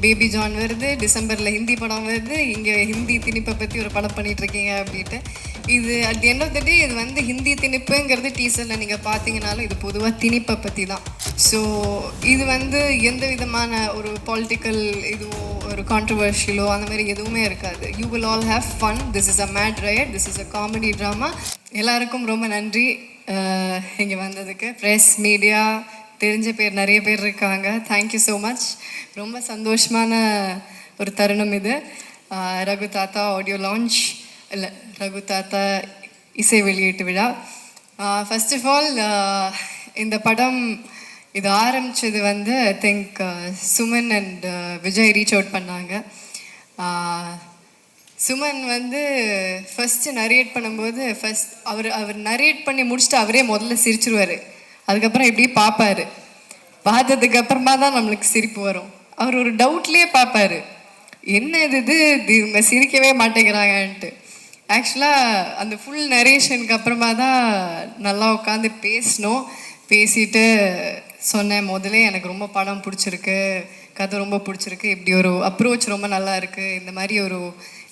Baby John வருது, டிசம்பரில் ஹிந்தி படம் வருது, இங்கே ஹிந்தி திணிப்பை பற்றி ஒரு படம் பண்ணிகிட்ருக்கீங்க அப்படின்ட்டு. இது at the end of the day இது வந்து ஹிந்தி திணிப்புங்கிறது டீசரில் நீங்கள் பார்த்தீங்கனாலும் இது பொதுவாக திணிப்பை பற்றி தான். ஸோ இது வந்து எந்த விதமான ஒரு பொலிட்டிக்கல் இதுவோ ஒரு கான்ட்ரவர்ஷியலோ அந்த மாதிரி எதுவுமே இருக்காது. You will all have fun. This is a mad ride, this is a comedy drama. எல்லாருக்கும் ரொம்ப நன்றி இங்கே வந்ததுக்கு. ப்ரெஸ், மீடியா, தெரிஞ்ச பேர் நிறைய பேர் இருக்காங்க. Thank you so much. ரொம்ப சந்தோஷமான ஒரு தருணம் இது. ரகு தாத்தா ஆடியோ லான்ச் இல்லை, ரகு தாத்தா இசை வெளியீட்டு விழா. ஃபர்ஸ்ட் ஆஃப் ஆல் இந்த படம் இது ஆரம்பித்தது வந்து I think Suman and Vijay reach out பண்ணாங்க. சுமன் வந்து ஃபஸ்ட்டு நரேட் பண்ணும்போது அவர் நரேட் பண்ணி முடிச்சுட்டு அவரே முதல்ல சிரிச்சிருவார். அதுக்கப்புறம் இப்படி பார்ப்பார். பார்த்ததுக்கு அப்புறமா தான் நம்மளுக்கு சிரிப்பு வரும். அவர் ஒரு டவுட்லேயே பார்ப்பார், என்ன இது இவங்க சிரிக்கவே மாட்டேங்கிறாங்கன்ட்டு. ஆக்சுவலாக அந்த ஃபுல் நரேஷனுக்கு அப்புறமா தான் நல்லா உட்காந்து பேசினோம். பேசிட்டு சொன்னேன், முதலே எனக்கு ரொம்ப படம் பிடிச்சிருக்கு, கதை ரொம்ப பிடிச்சிருக்கு, இப்படி ஒரு அப்ரோச் ரொம்ப நல்லா இருக்குது,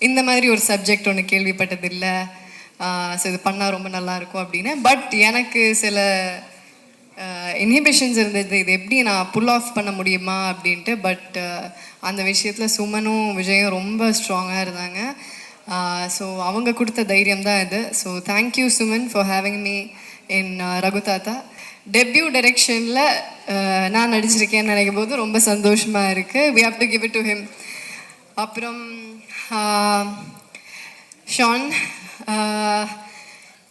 இந்த மாதிரி ஒரு சப்ஜெக்ட் ஒன்று கேள்விப்பட்டதில்லை, ஸோ இது பண்ணால் ரொம்ப நல்லாயிருக்கும் அப்படின்னு. பட் எனக்கு சில இன்ஹிபிஷன்ஸ் இருந்தது, இது எப்படி நான் புல் ஆஃப் பண்ண முடியுமா அப்படின்ட்டு. பட் அந்த விஷயத்தில் சுமனும் விஜயும் ரொம்ப ஸ்ட்ராங்காக இருந்தாங்க. ஸோ அவங்க கொடுத்த தைரியம் தான் இது. So thank you Suman for having me in Raghu தாத்தா. டெபியூ டைரக்ஷனில் நான் நடிச்சிருக்கேன்னு நினைக்கும் போது ரொம்ப சந்தோஷமாக இருக்குது. We have to give it to him. அப்புறம் ஷான்,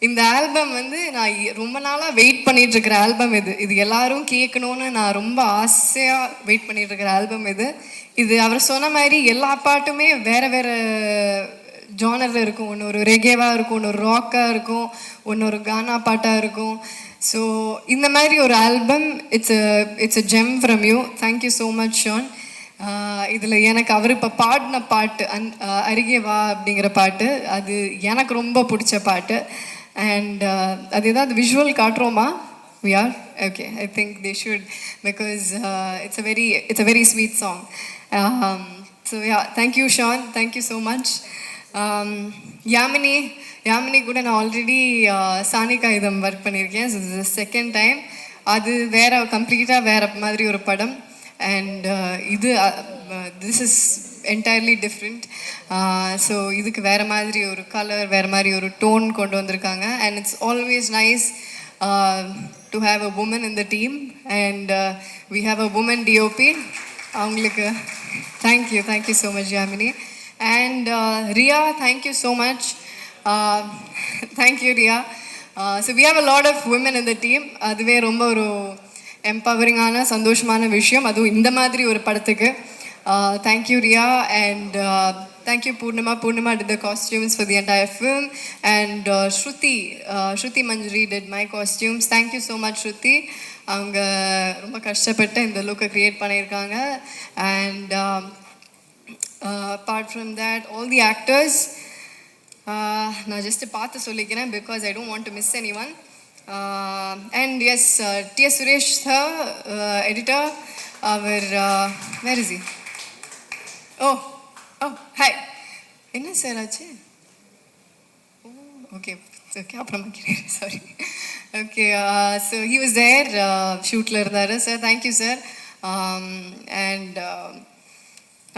இந்த ஆல்பம் வந்து நான் ரொம்ப நாளாக வெயிட் பண்ணிகிட்ருக்கிற ஆல்பம் இது எல்லாரும் கேட்கணுன்னு நான் ரொம்ப ஆசையாக வெயிட் பண்ணிகிட்ருக்கிற ஆல்பம் இது அவர் சொன்ன மாதிரி எல்லா பாட்டுமே வேறு வேறு ஜானரில் இருக்கும். ஒன்று ஒரு ரெகேவாக இருக்கும், ஒன்று ஒரு ராக்காக இருக்கும், ஒன்று ஒரு கானா பாட்டாக இருக்கும். ஸோ இந்த மாதிரி ஒரு album it's a gem from you. Thank you so much Shaan. இதில் எனக்கு அவர் இப்போ பாடின பாட்டு அருகே வா அப்படிங்கிற பாட்டு, அது எனக்கு ரொம்ப பிடிச்ச பாட்டு. அண்ட் அது ஏதாவது visual காட்டுறோமா? We are? Okay, I think they should, because it's a very sweet song. So yeah, thank you Sean, thank you so much. Yamini கூட நான் ஆல்ரெடி சானிகா இதம் ஒர்க் பண்ணியிருக்கேன். So this is the second time. அது கம்ப்ளீட்டாக வேறு மாதிரி ஒரு படம். And this is entirely different. So இதுக்கு வேறு மாதிரி ஒரு கலர், வேறு மாதிரி ஒரு டோன் கொண்டு வந்திருக்காங்க. And it's always nice to have a woman in the team, and we have a woman DOP. அவங்களுக்கு thank you so much Yamini. And Ria, thank you so much. Thank you Ria. So we have a lot of women in the team. அதுவே ரொம்ப ஒரு எம்பவரிங்கான சந்தோஷமான விஷயம், அதுவும் இந்த மாதிரி ஒரு படத்துக்கு. Thank you Ria. And thank you Purnima did the costumes for the entire film. And Shruti Manjari did my costumes. Thank you so much Shruti. அவங்க ரொம்ப கஷ்டப்பட்டு இந்த லுக்கை க்ரியேட் பண்ணியிருக்காங்க. And apart from that, all the actors, நான் just பார்த்து சொல்லிக்கிறேன் because I don't want to miss anyone. And yes, T.S. Suresh sir, editor, அவர் where is he? Oh, hi. என்ன சார் ஆச்சு? ஓகே அப்புறமா கேட்குறேன், sorry. Okay, so he was there, ஷூட்டில் இருந்தார் சார். Thank you sir. அண்ட்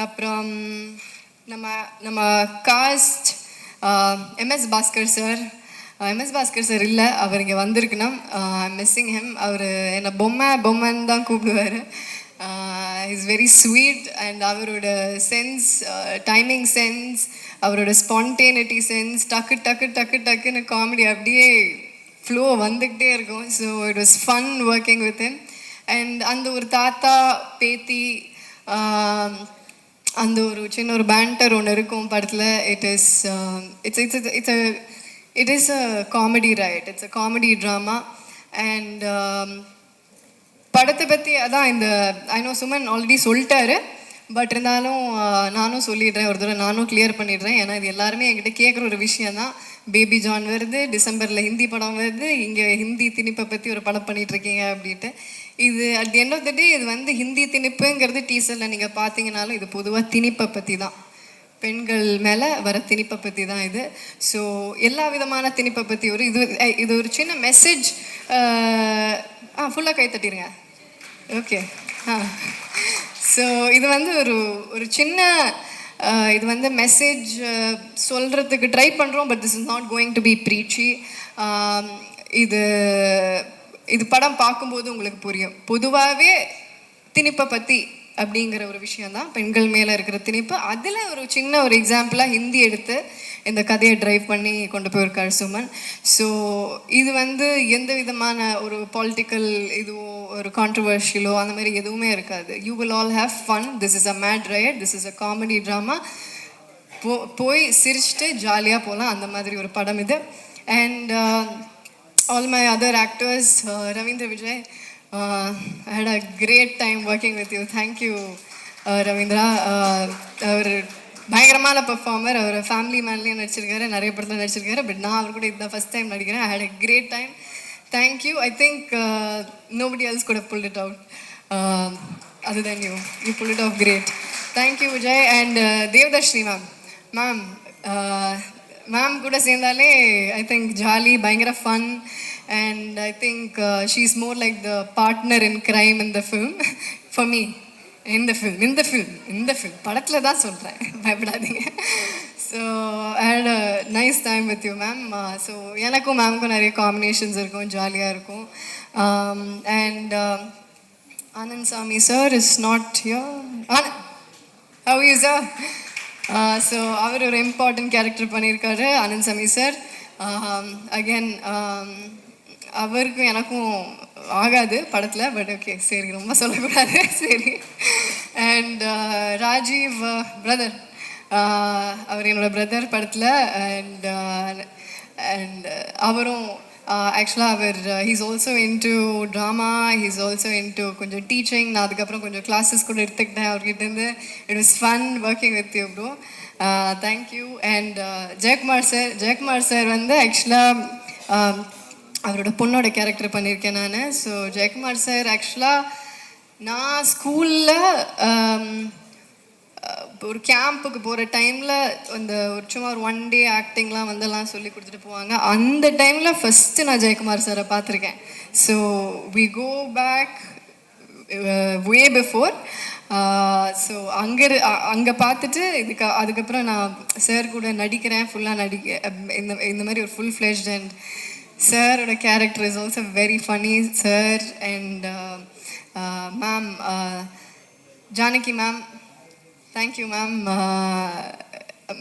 அப்புறம் நம்ம காஸ்ட் எம்எஸ் பாஸ்கர் சார் இல்லை, அவர் இங்கே வந்திருக்கணும். Missing him. அவர் என்னை பொம்மைன்னு தான் கூப்பிடுவார். Is very sweet. அண்ட் அவரோட சென்ஸ், டைமிங் சென்ஸ், அவரோட ஸ்பான்டேனிட்டி சென்ஸ், டக்குன்னு காமெடி அப்படியே ஃப்ளோ வந்துக்கிட்டே இருக்கும். So it was fun working with him. And அந்த ஒரு தாத்தா பேத்தி அந்த ஒரு சின்ன ஒரு பேண்டர் ஒன்று இருக்கும் படத்தில். It is a comedy right, it's a comedy drama. And படத்தை பற்றி அதான் ஐ நோ சுமன் ஆல்ரெடி சொல்லிட்டாரு, பட் இருந்தாலும் நானும் சொல்லிடுறேன், ஒரு தடவை நானும் கிளியர் பண்ணிடுறேன். ஏன்னா இது எல்லாருமே என்கிட்ட கேட்குற ஒரு விஷயந்தான். பேபி ஜான் வருது, டிசம்பரில் ஹிந்தி படம் வருது, இங்கே ஹிந்தி திணிப்பை பற்றி ஒரு படம் பண்ணிகிட்ருக்கீங்க அப்படின்ட்டு. இது at the end of the day இது வந்து ஹிந்தி திணிப்புங்கிறது டீசரில் நீங்கள் பார்த்தீங்கனாலும் இது பொதுவாக திணிப்பை பற்றி தான், பெண்கள் மேலே வர திணிப்பை பற்றி தான் இது. ஸோ எல்லா விதமான திணிப்பை பற்றி இது ஒரு சின்ன மெசேஜ். ஃபுல்லாக கை தட்டிடுங்க. ஓகே. ஸோ இது வந்து ஒரு சின்ன இது வந்து மெசேஜ் சொல்கிறதுக்கு ட்ரை பண்ணுறோம். But this is not going to be preachy. இது இது படம் பார்க்கும்போது உங்களுக்கு புரியும். பொதுவாகவே திணிப்பை பற்றி அப்படிங்கிற ஒரு விஷயந்தான், பெண்கள் மேலே இருக்கிற திணிப்பு. அதில் ஒரு சின்ன ஒரு எக்ஸாம்பிளாக ஹிந்தி எடுத்து இந்த கதையை ட்ரைவ் பண்ணி கொண்டு போயிருக்காரு சுமன். ஸோ இது வந்து எந்த விதமான ஒரு பொலிட்டிக்கல் இதுவோ ஒரு கான்ட்ரவர்ஷியலோ அந்த மாதிரி எதுவுமே இருக்காது. You will all have fun. This is a mad ride, this is a comedy drama. போய் சிரிச்சுட்டு ஜாலியாக போகலாம், அந்த மாதிரி ஒரு படம் இது. And all my other actors, Ravindra Vijay, I had a great time working with you. Thank you, Ravindra. அவர் பயங்கரமான பெர்ஃபார்மர். அவர் ஃபேமிலி மேன்லேயும் நடிச்சிருக்காரு, நிறைய படத்தில் நடிச்சிருக்காரு. பட் நான் அவர் கூட இதுதான் ஃபஸ்ட் டைம் நடிக்கிறேன். I had a great time. Thank you. I think nobody else could have pulled it out other than you. You pulled it off great. Thank you, Vijay. And Devdarshini ma'am. Ma'am கூட சேர்ந்தாலே I think jolly, பயங்கர fun. And I think she is more like the partner in crime in the film for me. இந்த film படத்தில் தான் சொல்கிறேன், பயப்படாதீங்க. So I had a nice time with you ma'am. So எனக்கும் மேமுக்கும் நிறைய combinations இருக்கும், ஜாலியாக இருக்கும். And Anand Sami sir is not here. How you sir? So அவர் ஒரு இம்பார்ட்டன்ட் கேரக்டர் பண்ணியிருக்காரு, ஆனந்த் சாமி சார். அகேன் அவருக்கும் எனக்கும் ஆகாது படத்தில், பட் ஓகே சரி, ரொம்ப சொல்லக்கூடாது, சரி. அண்ட் ராஜீவ் பிரதர், அவர் என்னோடய பிரதர் படத்தில். அண்ட் அவரும் ஆக்சுவலாக அவர் he's also into drama, he's also into கொஞ்சம் டீச்சிங். நான் அதுக்கப்புறம் கொஞ்சம் கிளாஸஸ் கூட எடுத்துக்கிட்டேன் அவர்கிட்டேருந்து. It was fun working with you bro. Thank you. And Jayakumar sir வந்து ஆக்சுவலாக அவரோட பொண்ணோட கேரக்டர் பண்ணியிருக்கேன் நான். ஸோ ஜெயக்குமார் சார் ஆக்சுவலாக நான் ஸ்கூலில் ஒரு கேம்புக்கு போகிற டைமில் அந்த சும்மா ஒரு 1 day ஆக்டிங்லாம் வந்தெல்லாம் சொல்லி கொடுத்துட்டு போவாங்க. அந்த டைமில் ஃபஸ்ட்டு நான் ஜெயக்குமார் சாரை பார்த்துருக்கேன். So we go back way before. So அங்கே பார்த்துட்டு அதுக்கப்புறம் நான் சார் கூட நடிக்கிறேன், ஃபுல்லாக இந்த மாதிரி ஒரு ஃபுல் ஃப்ளெஷ்ட். அண்ட் சாரோட character is also very funny sir. And ma'am Janaki ma'am, thank you ma'am.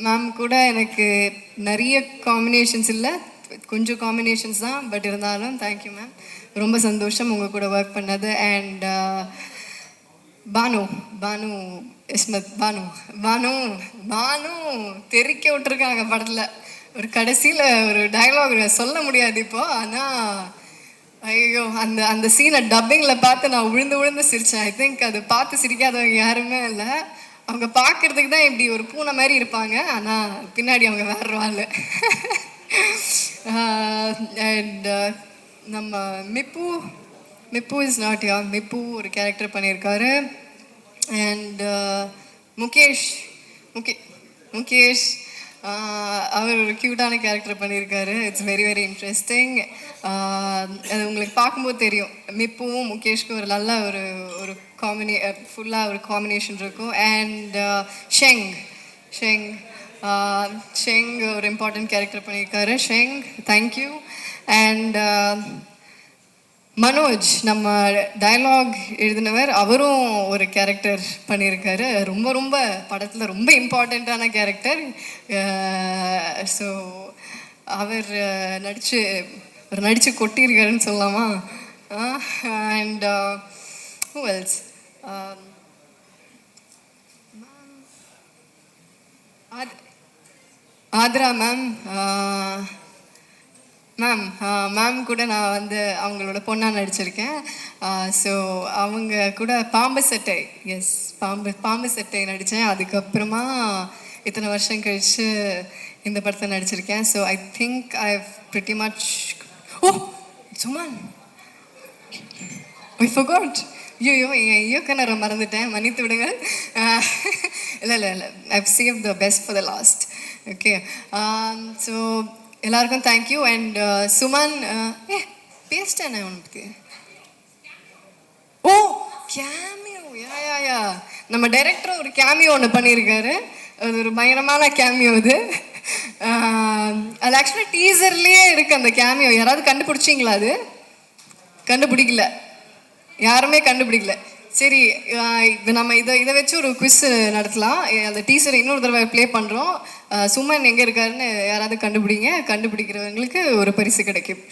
Ma'am கூட எனக்கு நிறைய காம்பினேஷன்ஸ் இல்லை, கொஞ்சம் காம்பினேஷன்ஸ் தான், பட் இருந்தாலும் தேங்க்யூ மேம். ரொம்ப சந்தோஷம் உங்கள் கூட ஒர்க் பண்ணது. அண்ட் பானு இஸ்மத், பானு தெறிக்க விட்டுருக்காங்க படத்தில். ஒரு கடைசியில் ஒரு டயலாக் சொல்ல முடியாது இப்போது, ஆனால் ஐயோ அந்த சீனை டப்பிங்கில் பார்த்து நான் விழுந்து சிரித்தேன். ஐ திங்க் அது பார்த்து சிரிக்காதவங்க யாருமே இல்லை. அவங்க பார்க்குறதுக்கு தான் இப்படி ஒரு பூனை மாதிரி இருப்பாங்க, ஆனால் பின்னாடி அவங்க வேற ஆள். அண்ட் நம்ம மிப்பு இஸ் நாட் யா, மிப்பு ஒரு கேரக்டர் பண்ணியிருக்காரு. அண்ட் முகேஷ் அவர் ஒரு க்யூட்டான கேரக்டர் பண்ணியிருக்காரு. It's very very interesting. அது உங்களுக்கு பார்க்கும்போது தெரியும், மிப்புவும் முகேஷ்க்கும் ஒரு நல்ல ஒரு ஃபுல்லாக ஒரு காம்பினேஷன் இருக்கும். அண்ட் ஷெங் ஒரு இம்பார்ட்டன்ட் கேரக்டர் பண்ணியிருக்காரு. Sheng, thank you. அண்ட் மனோஜ், நம்ம டயலாக் எழுதினவர், அவரும் ஒரு கேரக்டர் பண்ணியிருக்காரு. ரொம்ப படத்தில் ரொம்ப இம்பார்ட்டண்ட்டான கேரக்டர். ஸோ அவர் நடித்து கொட்டியிருக்காருன்னு சொல்லலாமா? And who else? Athra ma'am கூட நான் வந்து அவங்களோட பொண்ணாக நடிச்சிருக்கேன். ஸோ அவங்க கூட பாம்பு சட்டை நடித்தேன். அதுக்கப்புறமா இத்தனை வருஷம் கழித்து இந்த படத்தை நடிச்சிருக்கேன். So I think I have pretty much. Suman I forgot. ஐயோ என் இயக்குனரை மறந்துட்டேன், மன்னித்து விடுங்க. இல்லை I've save the best for the last. Okay, so எல்லாருக்கும் தேங்க்யூ. அண்ட் சுமன் பேசிட்டேன் உனக்கு. ஓ கேமியோ, யா நம்ம டைரக்டர் ஒரு கேமியோ ஒன்று பண்ணியிருக்காரு. அது ஒரு பயங்கரமான கேமியோ இது. அது ஆக்சுவலாக டீசர்லேயே இருக்குது அந்த கேமியோ. யாராவது கண்டுபிடிச்சிங்களா? அது கண்டுபிடிக்கல, யாருமே கண்டுபிடிக்கல. சரி, இப்போ நம்ம இதை வச்சு ஒரு குவிஸ் நடத்தலாம். அந்த டீசரை இன்னொரு தடவை ப்ளே பண்ணுறோம். சுமன் எங்கே இருக்காருன்னு யாராவது கண்டுபிடிங்க. கண்டுபிடிக்கிறவங்களுக்கு ஒரு பரிசு கிடைக்கும்.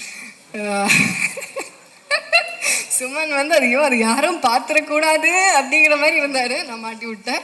சுமன் வந்து அது யாரும் பார்த்துடக்கூடாது அப்படிங்கிற மாதிரி இருந்தார். நான் மாட்டி விட்டேன்.